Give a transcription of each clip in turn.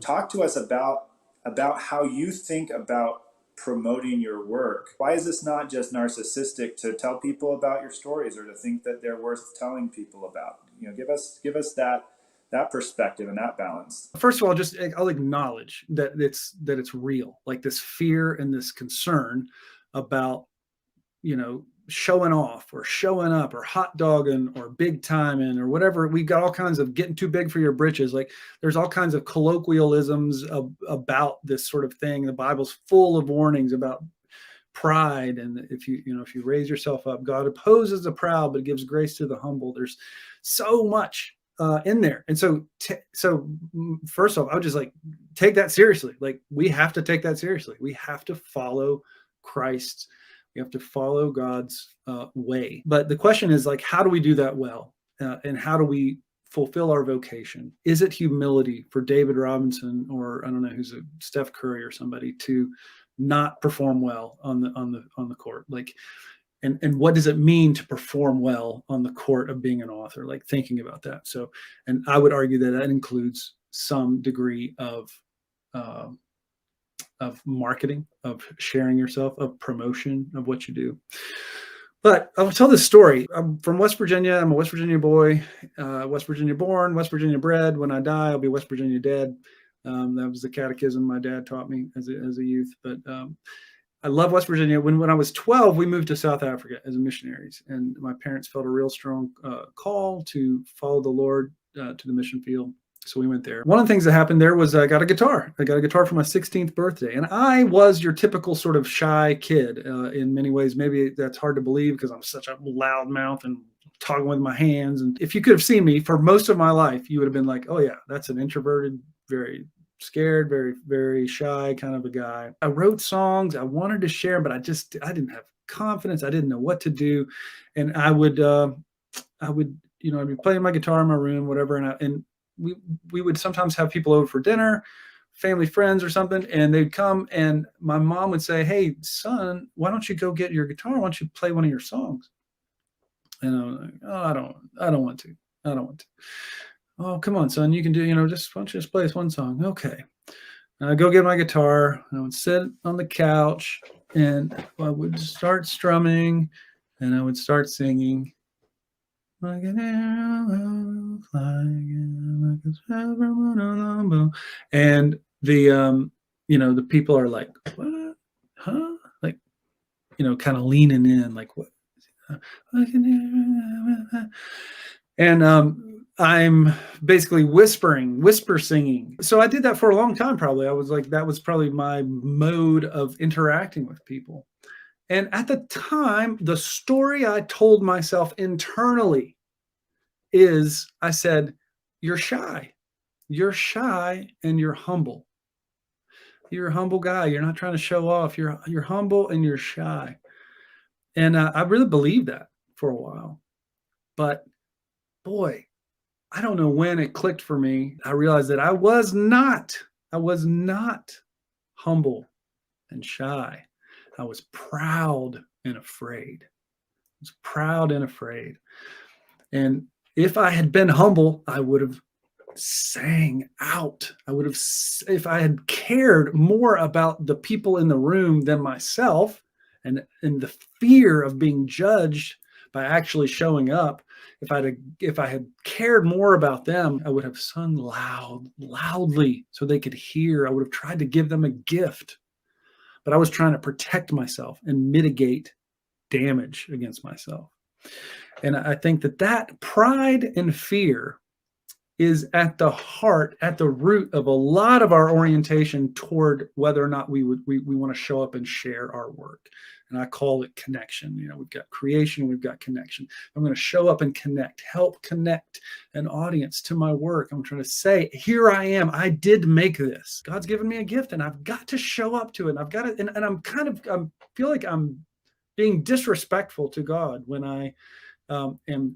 talk to us about how you think about promoting your work. Why is this not just narcissistic to tell people about your stories or to think that they're worth telling people about? Give us that perspective and that balance. First of all, I'll acknowledge that it's real, like this fear and this concern about, showing off or showing up or hot dogging or big timing or whatever. We've got all kinds of getting too big for your britches. Like there's all kinds of colloquialisms about this sort of thing. The Bible's full of warnings about pride. And if you raise yourself up, God opposes the proud, but gives grace to the humble. There's so much in there. And so first off, I would just take that seriously. Like we have to take that seriously. We have to follow Christ. We have to follow God's way. But the question is how do we do that well? And how do we fulfill our vocation? Is it humility for David Robinson, or I don't know who's a Steph Curry or somebody, to not perform well on the court? And what does it mean to perform well on the court of being an author? Thinking about that. So, and I would argue that includes some degree of marketing, of sharing yourself, of promotion of what you do. But I'll tell this story. I'm from West Virginia. I'm a West Virginia boy, West Virginia born, West Virginia bred. When I die, I'll be West Virginia dead. That was the catechism my dad taught me as a youth. But I love West Virginia. When I was 12, we moved to South Africa as missionaries, and my parents felt a real strong call to follow the Lord to the mission field. So we went there. One of the things that happened there was I got a guitar. I got a guitar for my 16th birthday. And I was your typical sort of shy kid in many ways. Maybe that's hard to believe because I'm such a loud mouth and talking with my hands. And if you could have seen me for most of my life, you would have been like, oh yeah, that's an introverted, very scared, very, very shy kind of a guy. I wrote songs I wanted to share, but I didn't have confidence. I didn't know what to do. And I would I'd be playing my guitar in my room, whatever. And we would sometimes have people over for dinner, family friends or something, and they'd come and my mom would say, hey, son, why don't you go get your guitar? Why don't you play one of your songs? And I was like, oh, I don't want to. Oh, come on, son, you can do, why don't you just play this one song? Okay. And I'd go get my guitar, and I would sit on the couch, and I would start strumming, and I would start singing. And the people are like, what? Huh? Kind of leaning in, like, what? And I'm basically whisper singing. So I did that for a long time, probably. I was that was probably my mode of interacting with people. And at the time, the story I told myself internally is, I said, you're shy. You're shy and you're humble. You're a humble guy. You're not trying to show off. You're humble and you're shy. And I really believed that for a while. But boy, I don't know when it clicked for me. I realized that I was not humble and shy. I was proud and afraid. And if I had been humble, I would have sang out. If I had cared more about the people in the room than myself, and the fear of being judged by actually showing up, if I had cared more about them, I would have sung loudly so they could hear. I would have tried to give them a gift. But I was trying to protect myself and mitigate damage against myself. And I think that pride and fear is at the heart, at the root of a lot of our orientation toward whether or not we want to show up and share our work. And I call it connection. We've got creation, we've got connection. I'm going to show up and help connect an audience to my work. I'm trying to say, here I am. I did make this. God's given me a gift and I've got to show up to it. And I've got to, and I feel like I'm being disrespectful to God when I am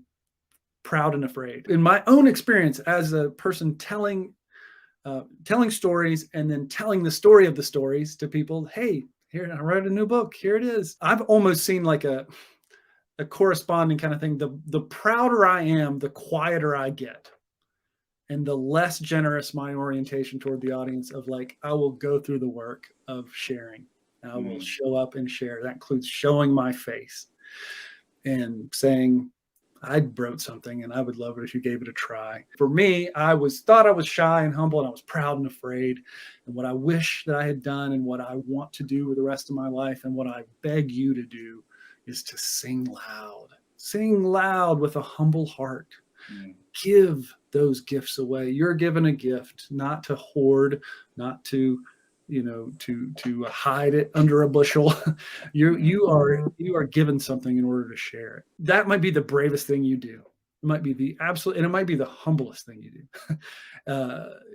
proud and afraid. In my own experience as a person telling stories and then telling the story of the stories to people, hey, here, I wrote a new book. Here it is. I've almost seen like a corresponding kind of thing. The prouder I am, the quieter I get. And the less generous my orientation toward the audience of like, I will go through the work of sharing. I will show up and share. That includes showing my face and saying, I wrote something and I would love it if you gave it a try. For me, thought I was shy and humble, and I was proud and afraid. And what I wish that I had done and what I want to do with the rest of my life and what I beg you to do is to sing loud. Sing loud with a humble heart. Give those gifts away. You're given a gift, not to hoard, not to to hide it under a bushel. You are given something in order to share it. That might be the bravest thing you do. It might be the absolute, and it might be the humblest thing you do.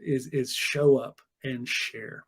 Is show up and share.